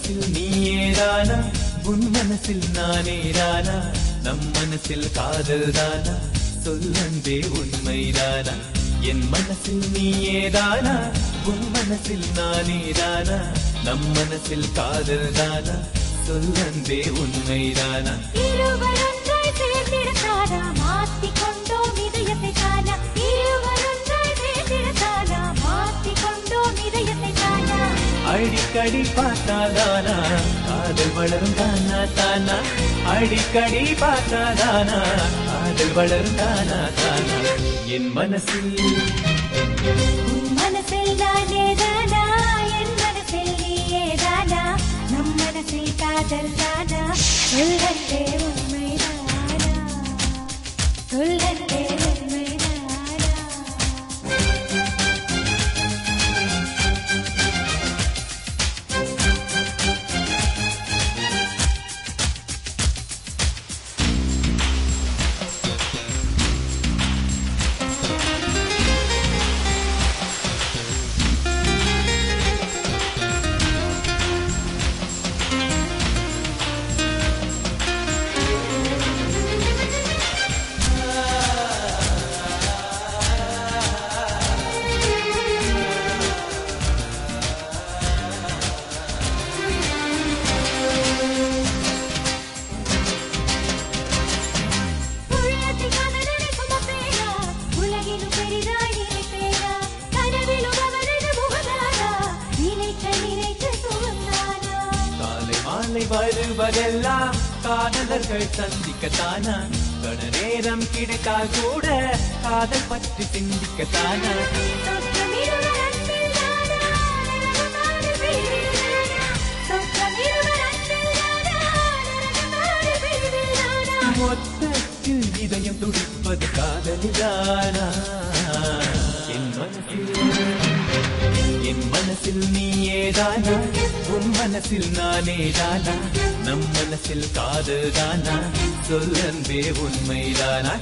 மனசில் நீயேதானா உன் மனசில் நானேதானா நம் மனசில் காதல் தானா சொல்லந்தே உண்மைதானா என் மனசில் நீயேதானா உன் மனசில் நானேதானா நம் மனசில் காதல் தானா சொல்லந்தே உண்மைதானா இருவரொன்றாய் சேர்ந்திடத்தானா மாற்றிக்கொண்டோம் இதயத்தை தானா இருவரொன்றாய் சேர்ந்திடத்தானா மாற்றிக்கொண்டோம் இதயத்தை தானா அடிக்கடி பார்த்தாதானா காதல் வளரும் தானா தானா அடிக்கடி பார்த்தாதானா காதல் வளரும் தானா தானா என் மனசில் உன் மனசில் நானேதானா என் மனசில் நீயேதானா நம் மனசில் காதல் தானா சொல்லந்தே உண்மைதானா சொல்லந்தே உண்மைதானா வருவதெல்லாம் காதலர்கள் சந்திக்கத்தானா கண நேரம் கிடைத்தால் கூட காதல் பற்றி சிந்திக்கத்தானா மொத்தத்தில் இதயம் துடிப்பது காதலிதானா என் மனசில் நீயேதானா உன் மனசில் நானேதானா நம் மனசில் காதல் தானா சொல்லந்தே உண்மைதானா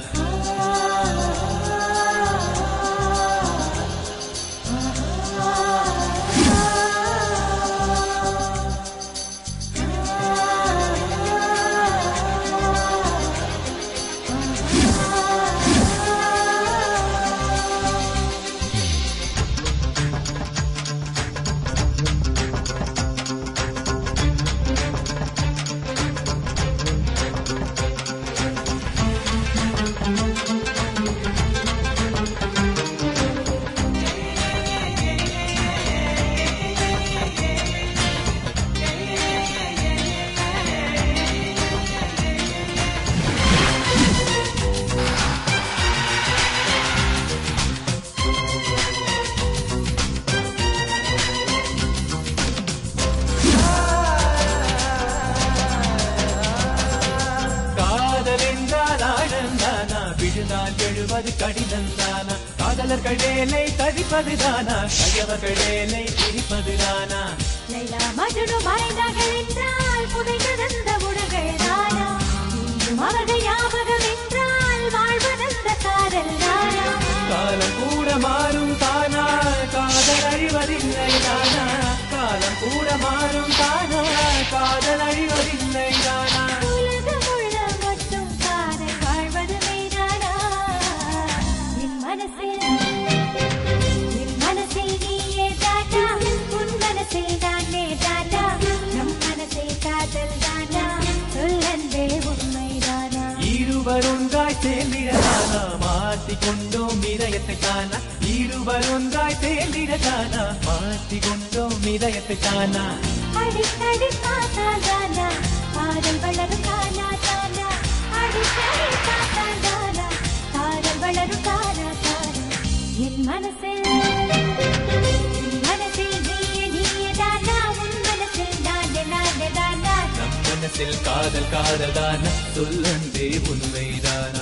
எழுவது கடிதந்தானா காதலர்கள் வேலை தவிப்பதுதானா கையவர்கள் வேலை பிரிப்பதுதானா லைலா மஜ்னு மறைந்தார்கள் என்றால் புதைந்ததந்த உடல்கள் தானா இன்றும் அவர்கள் ஞாபகம் என்றால் வாழ்வதந்த காதல் தானா காலம் கூட மாறும் தானா காதல் அழிவதில்லை தானா காலம் கூட மாறும் தானா காதல் அழிவதில்லை தானா மனசில் நீயேதானா உன் மனசில் நானேதானா நம் மனசில் காதல் தானா சொல்லந்தே உண்மைதானா இருவர் ஒன்றாய் சேர்ந்திடத்தானா மாற்றிக்கொண்டோம் இதயத்தை தானா இருவர் ஒன்றாய் சேர்ந்திடத்தானா மாற்றிக்கொண்டோம் இதயத்தை தானா அடிக்கடி பார்த்தாதானா காதல் வளரும் தானா தானா அடிக்கடி பார்த்தாதானா காதல் வளரும் தானா தானா என் மனசில் நீயேதானா உன் மனசில் நானேதானா நம் மனசில் காதல் காதல் தானா சொல்லந்தே உண்மைதானா